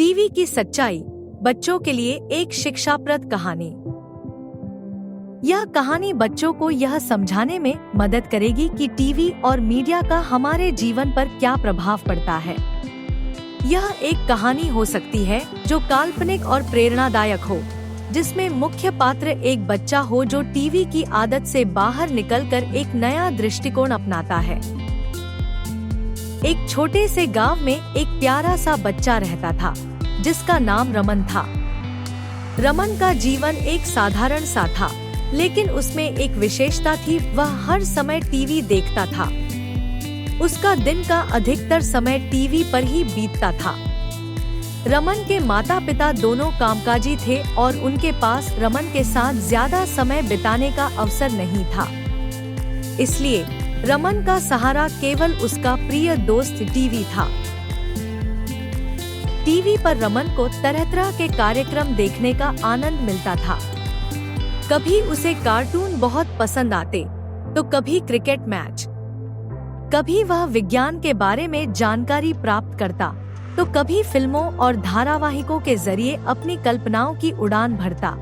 TV की सच्चाई, बच्चों के लिए एक शिक्षाप्रद कहानी। यह कहानी बच्चों को यह समझाने में मदद करेगी कि टीवी और मीडिया का हमारे जीवन पर क्या प्रभाव पड़ता है। यह एक कहानी हो सकती है जो काल्पनिक और प्रेरणादायक हो, जिसमें मुख्य पात्र एक बच्चा हो जो टीवी की आदत से बाहर निकलकर एक नया दृष्टिकोण अपनाता है। एक छोटे से गांव में एक प्यारा सा बच्चा रहता था जिसका नाम रमन था। रमन का जीवन एक साधारण सा था, लेकिन उसमें एक विशेषता थी, वह हर समय टीवी देखता था। उसका दिन का अधिकतर समय टीवी पर ही बीतता था। रमन के माता पिता दोनों कामकाजी थे और उनके पास रमन के साथ ज्यादा समय बिताने का अवसर नहीं था। इसलिए रमन का सहारा केवल उसका प्रिय दोस्त टीवी था। टीवी पर रमन को तरह तरह के कार्यक्रम देखने का आनंद मिलता था। कभी उसे कार्टून बहुत पसंद आते, तो कभी क्रिकेट मैच। कभी वह विज्ञान के बारे में जानकारी प्राप्त करता, तो कभी फिल्मों और धारावाहिकों के जरिए अपनी कल्पनाओं की उड़ान भरता।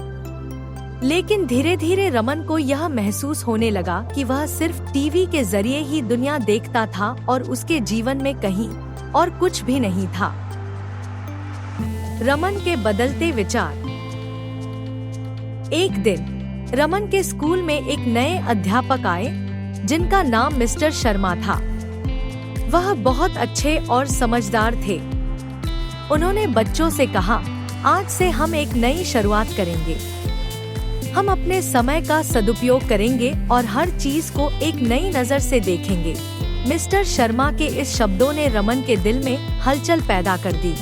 लेकिन धीरे धीरे रमन को यह महसूस होने लगा कि वह सिर्फ टीवी के जरिए ही दुनिया देखता था और उसके जीवन में कहीं और कुछ भी नहीं था। रमन के बदलते विचार। एक दिन रमन के स्कूल में एक नए अध्यापक आए जिनका नाम मिस्टर शर्मा था। वह बहुत अच्छे और समझदार थे। उन्होंने बच्चों से कहा, आज से हम एक नई शुरुआत करेंगे। हम अपने समय का सदुपयोग करेंगे और हर चीज को एक नई नजर से देखेंगे। मिस्टर शर्मा के इस शब्दों ने रमन के दिल में हलचल पैदा कर दी।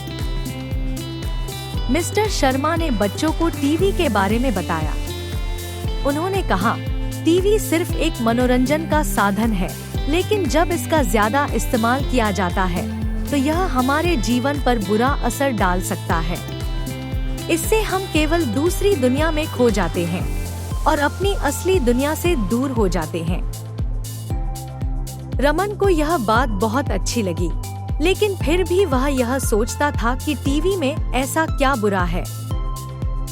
मिस्टर शर्मा ने बच्चों को टीवी के बारे में बताया। उन्होंने कहा, टीवी सिर्फ एक मनोरंजन का साधन है, लेकिन जब इसका ज्यादा इस्तेमाल किया जाता है तो यह हमारे जीवन पर बुरा असर डाल सकता है। इससे हम केवल दूसरी दुनिया में खो जाते हैं और अपनी असली दुनिया से दूर हो जाते हैं। रमन को यह बात बहुत अच्छी लगी, लेकिन फिर भी वह यह सोचता था कि टीवी में ऐसा क्या बुरा है।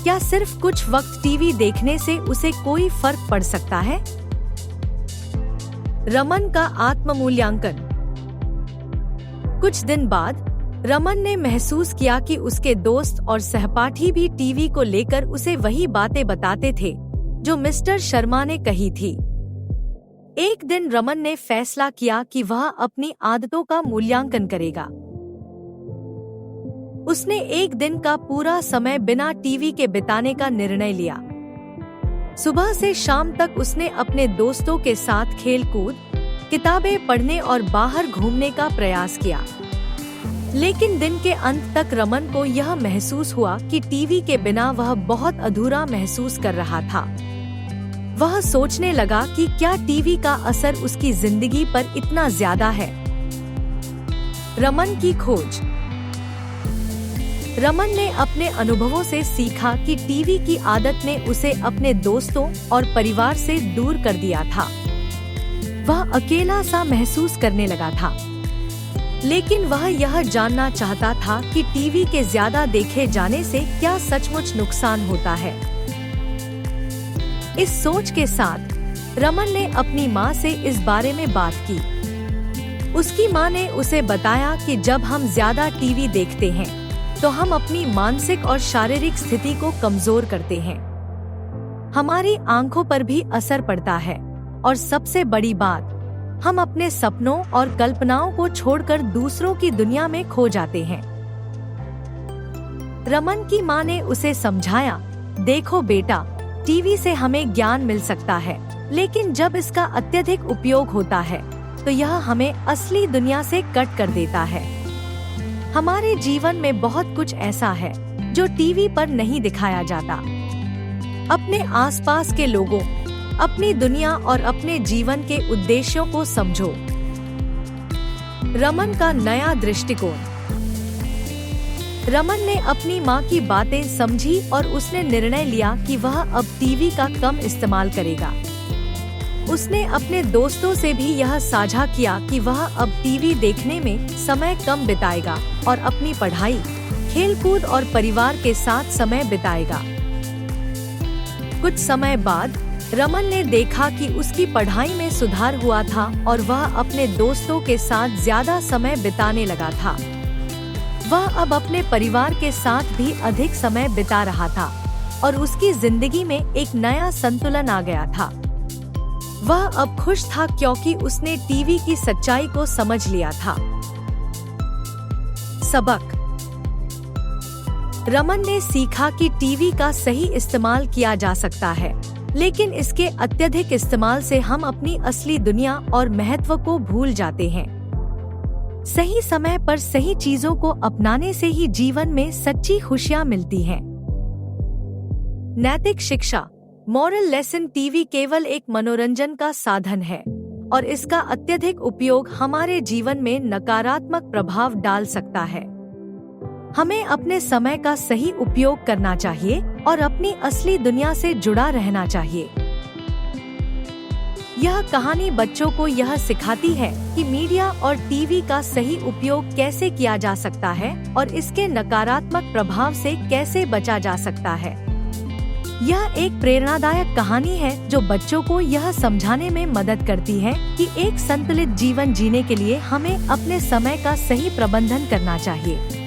क्या सिर्फ कुछ वक्त टीवी देखने से उसे कोई फर्क पड़ सकता है? रमन का आत्म मूल्यांकन। कुछ दिन बाद रमन ने महसूस किया कि उसके दोस्त और सहपाठी भी टीवी को लेकर उसे वही बातें बताते थे जो मिस्टर शर्मा ने कही थी। एक दिन रमन ने फैसला किया कि वह अपनी आदतों का मूल्यांकन करेगा। उसने एक दिन का पूरा समय बिना टीवी के बिताने का निर्णय लिया। सुबह से शाम तक उसने अपने दोस्तों के साथ खेल-कूद, किताबें पढ़ने और बाहर घूमने का प्रयास किया। लेकिन दिन के अंत तक रमन को यह महसूस हुआ कि टीवी के बिना वह बहुत अधूरा महसूस कर रहा था। वह सोचने लगा कि क्या टीवी का असर उसकी जिंदगी पर इतना ज्यादा है। रमन की खोज। रमन ने अपने अनुभवों से सीखा कि टीवी की आदत ने उसे अपने दोस्तों और परिवार से दूर कर दिया था। वह अकेला सा महसूस करने लगा था। लेकिन वह यह जानना चाहता था कि टीवी के ज्यादा देखे जाने से क्या सचमुच नुकसान होता है। इस सोच के साथ रमन ने अपनी माँ से इस बारे में बात की। उसकी माँ ने उसे बताया कि जब हम ज्यादा टीवी देखते हैं तो हम अपनी मानसिक और शारीरिक स्थिति को कमजोर करते हैं। हमारी आंखों पर भी असर पड़ता है और सबसे बड़ी बात, हम अपने सपनों और कल्पनाओं को छोड़कर दूसरों की दुनिया में खो जाते हैं। रमन की माँ ने उसे समझाया, देखो बेटा, टीवी से हमें ज्ञान मिल सकता है, लेकिन जब इसका अत्यधिक उपयोग होता है तो यह हमें असली दुनिया से कट कर देता है। हमारे जीवन में बहुत कुछ ऐसा है जो टीवी पर नहीं दिखाया जाता। अपने आसपास के लोगों, अपनी दुनिया और अपने जीवन के उद्देश्यों को समझो। रमन का नया दृष्टिकोण। रमन ने अपनी माँ की बातें समझी और उसने निर्णय लिया कि वह अब टीवी का कम इस्तेमाल करेगा। उसने अपने दोस्तों से भी यह साझा किया कि वह अब टीवी देखने में समय कम बिताएगा और अपनी पढ़ाई, खेलकूद और परिवार के साथ समय बिताएगा। कुछ समय बाद रमन ने देखा कि उसकी पढ़ाई में सुधार हुआ था और वह अपने दोस्तों के साथ ज्यादा समय बिताने लगा था। वह अब अपने परिवार के साथ भी अधिक समय बिता रहा था और उसकी जिंदगी में एक नया संतुलन आ गया था। वह अब खुश था क्योंकि उसने टीवी की सच्चाई को समझ लिया था। सबक: रमन ने सीखा कि टीवी का सही इस्तेमाल किया जा सकता है, लेकिन इसके अत्यधिक इस्तेमाल से हम अपनी असली दुनिया और महत्व को भूल जाते हैं। सही समय पर सही चीजों को अपनाने से ही जीवन में सच्ची खुशियां मिलती हैं। नैतिक शिक्षा: मॉरल लेसन टीवी केवल एक मनोरंजन का साधन है और इसका अत्यधिक उपयोग हमारे जीवन में नकारात्मक प्रभाव डाल सकता है। हमें अपने समय का सही उपयोग करना चाहिए और अपनी असली दुनिया से जुड़ा रहना चाहिए। यह कहानी बच्चों को यह सिखाती है कि मीडिया और टीवी का सही उपयोग कैसे किया जा सकता है और इसके नकारात्मक प्रभाव से कैसे बचा जा सकता है। यह एक प्रेरणादायक कहानी है जो बच्चों को यह समझाने में मदद करती है कि एक संतुलित जीवन जीने के लिए हमें अपने समय का सही प्रबंधन करना चाहिए।